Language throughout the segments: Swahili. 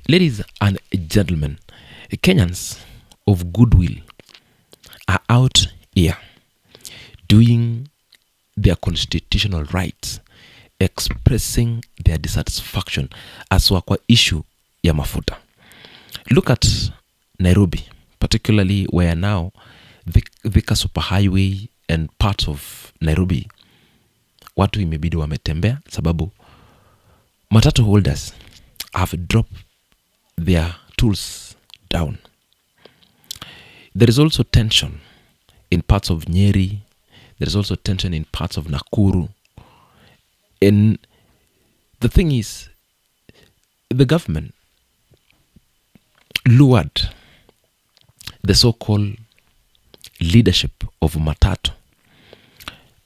Ladies and gentlemen, Kenyans of goodwill are out here doing their constitutional rights, expressing their dissatisfaction aswa kwa issue ya mafuta. Look at Nairobi, particularly where now Thika Superhighway and parts of Nairobi watu imebidi wametembea sababu matatu holders have dropped their tools down. There is also tension in parts of Nyeri. There is also tension in parts of Nakuru. And the thing is, the government lured the so-called leadership of matatu.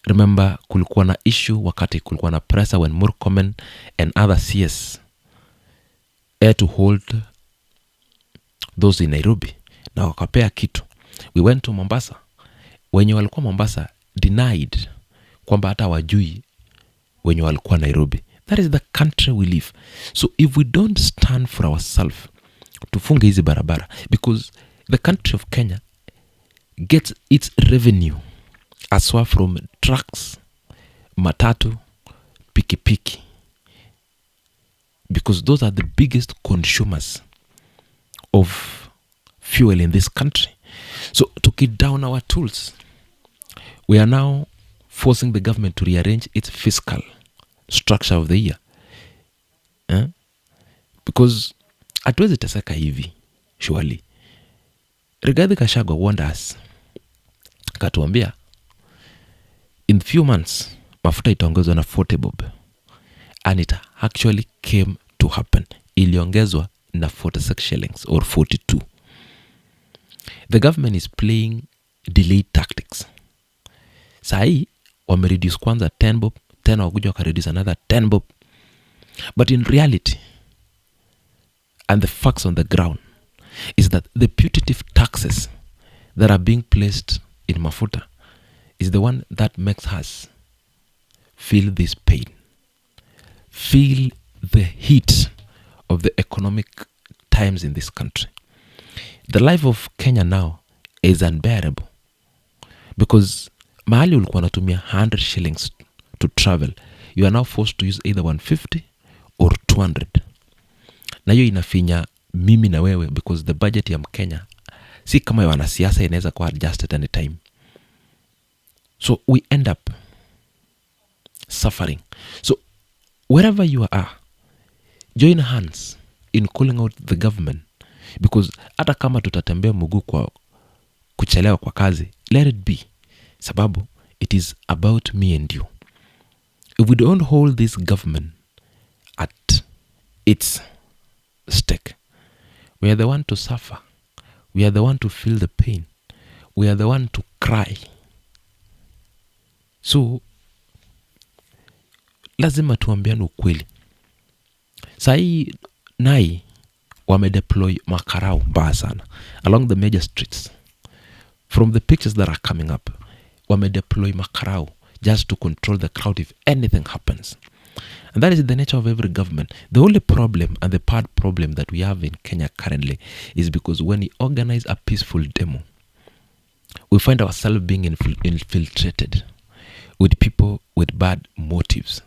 Remember, kulikuwa na issue wakati kulikuwa na pressure when Murkomen and other CS had to hold those in Nairobi. Na wakapea kitu. We went to Mombasa. Wenye walikuwa Mombasa denied kwamba hata wajui wenye walikuwa Nairobi. That is the country we live. So if we don't stand for ourselves, tufunge hizi barabara, because the country of Kenya gets its revenue as well from trucks, matatu, pikipiki, because those are the biggest consumers of fuel in this country. So to get down our tools, we are now forcing the government to rearrange its fiscal structure of the year. Because hatuwezi teseka hivi, surely. Rigathi Gachagua warned us, katuambia, in few months, mafuta itaongezwa na 40 bob. And it actually came to happen. Iliongezwa na 46 shillings or 42. The government is playing delayed tactics. Sahi, wamereduce kwanza 10 bob, tena wakuja wakareduce another 10 bob. But in reality, and the facts on the ground, is that the putative taxes that are being placed in mafuta is the one that makes us feel this pain, feel the heat of the economic times in this country. The life of Kenya now is unbearable because mahali ulikuwa unatumia 100 shillings to travel, you are now forced to use either 150 or 200. Na hiyo inafinya mimi na wewe because the budget ya Mkenya si kama ya wanasiasa, inaweza kuwa adjusted any time. So we end up suffering. So wherever you are, join hands in calling out the government, because hata kama tutatembea mguu kwa kuchelewa kwa kazi, let it be, sababu it is about me and you. If we don't hold this government at its stake, we are the one to suffer. We are the one to feel the pain. We are the one to cry. So lazima tuambiane ukweli. Sahi Nai wamedeploy makarau mbaya sana along the major streets. From the pictures that are coming up, wamedeploy makarau just to control the crowd if anything happens. And that is the nature of every government. The only problem and the bad problem that we have in Kenya currently is because when we organize a peaceful demo, we find ourselves being infiltrated with people with bad motives.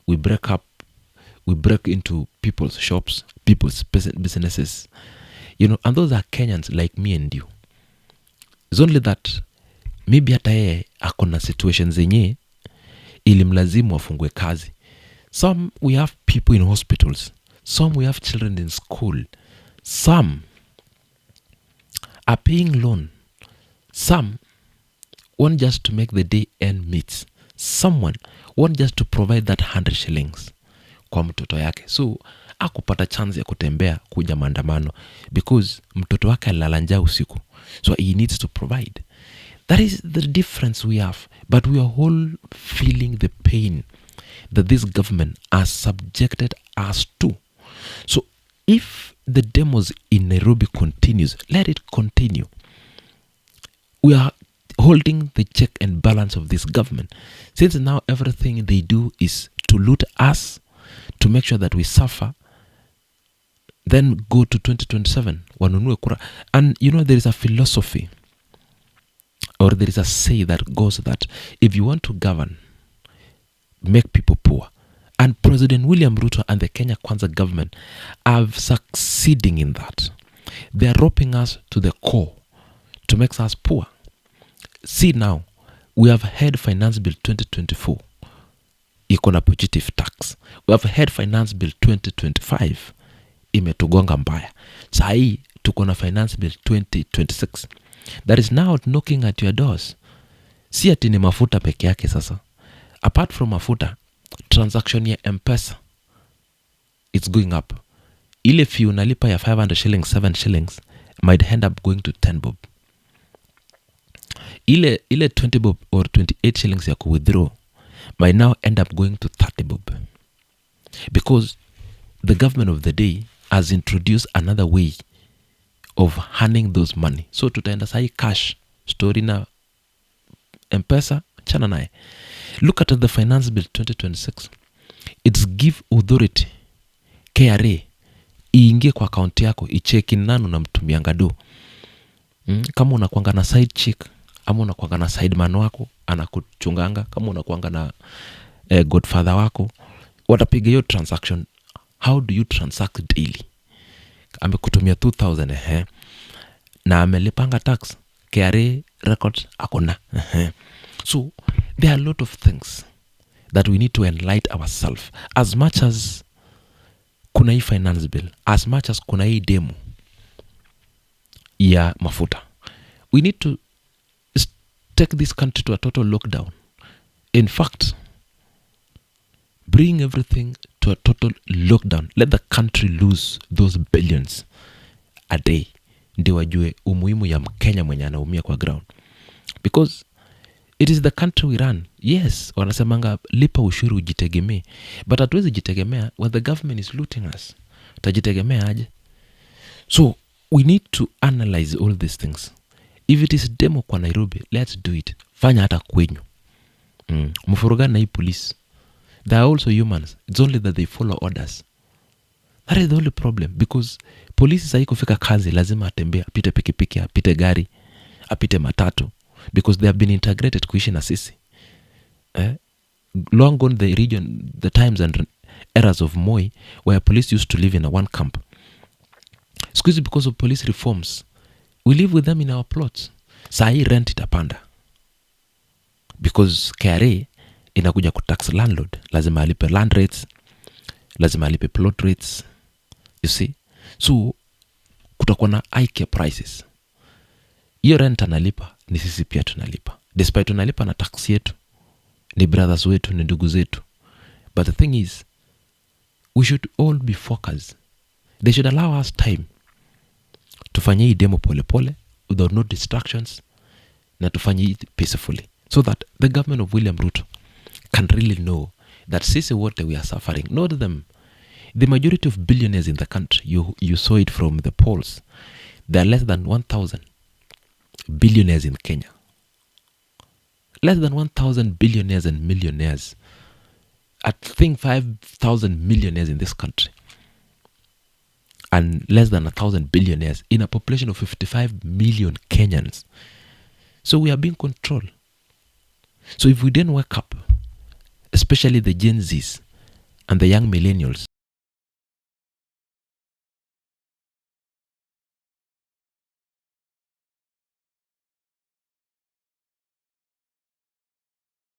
We break into people's shops, people's businesses, and those are Kenyans like me and you. It's only that maybe hata yeye akona situations zenye ilimlazimu afungue kazi. Some we have people in hospitals, some we have children in school, some are paying loan, some want just to make the day end meet, someone want just to provide that 100 shillings kwa mtoto yake. So akupata chance ya kutembea kuja maandamano because mtoto wake alilala njaa usiku, so he needs to provide. That is the difference we have, but we are all feeling the pain that this government has subjected us to. So if the demos in Nairobi continues, let it continue. We are holding the check and balance of this government, since now everything they do is to loot us, to make sure that we suffer, then go to 2027 wanunue kura. And you know, there is a philosophy, or there is a say that goes that if you want to govern, make people poor. And President William Ruto and the Kenya Kwanza government are succeeding in that. They are roping us to the core to make us poor. See now, we have had Finance Bill 2024, iko na fugitive tax. We have had Finance Bill 2025, imetugonga mbaya. Saa hii tuko na Finance Bill 2026 that is now knocking at your doors. Si ati ni mafuta peke yake sasa. Apart from mafuta, transaction ya M-Pesa, it's going up. Ile fee unalipa ya 500 shillings, 7 shillings might end up going to 10 bob. Ile 20 bob or 28 shillings ya withdraw might now end up going to 30 bob. Because the government of the day has introduced another way of handling those money. So tutaenda sahi cash story na M-Pesa chana nae. Look at the Finance Bill 2026. It's give authority KRA iingie kwa account yako, icheki nani unamtumianga do. Kama unakuanga na side chick, ama unakuanga na side man wako anakuchunganga, kama unakuanga na godfather wako, watapiga hiyo transaction. How do you transact daily? Amekutumia 2000 na amelipanga tax, KRA records akona. So there are a lot of things that we need to enlighten ourselves. As much as kuna hii finance bill, as much as kuna hii demo ya mafuta, we need to take this country to a total lockdown. In fact, bring everything to a total lockdown. Let the country lose those billions a day. Ndio wajue umuhimu ya Mkenya mwenye anaumia kwa ground. Because it is the country we run. Yes, wanasemanga lipa ushuru ujitegemee. But hatuwezi jitegemea when the government is looting us. Tajitegemea aje? So, we need to analyze all these things. If it is demo kwa Nairobi, let's do it. Fanya hata kwenyu. Mfurugana na hii police. They are also humans. It's only that they follow orders. That is the only problem. Because polisi sahi kufika kazi lazima atembea, apite pikipiki, apite gari, apite matatu. Because they have been integrated kuishi na sisi. Long gone the region, the times and eras of Moi, where police used to live in a one camp. Excuse me, because of police reforms, we live with them in our plots. Sahi rent itapanda. Because KRA inakuja kutax landlord. Lazima alipe land rates, lazima alipe plot rates. You see? So, kutakuwa na high prices. Iyo rent analipa, ni sisi pia tunalipa. Despite tunalipa na tax yetu, ni brothers wetu, ni ndugu zetu. But the thing is, we should all be focused. They should allow us time tufanye hii demo pole pole, without no distractions, na tufanye hii peacefully. So that the government of William Ruto can really know that sisi wote we are suffering. Not them. The majority of billionaires in the country, you saw it from the polls. There are less than 1,000 billionaires in Kenya. Less than 1,000 billionaires and millionaires. I think 5,000 millionaires in this country. And less than 1,000 billionaires in a population of 55 million Kenyans. So we are being controlled. So if we didn't wake up, especially the Gen Zs and the young millennials,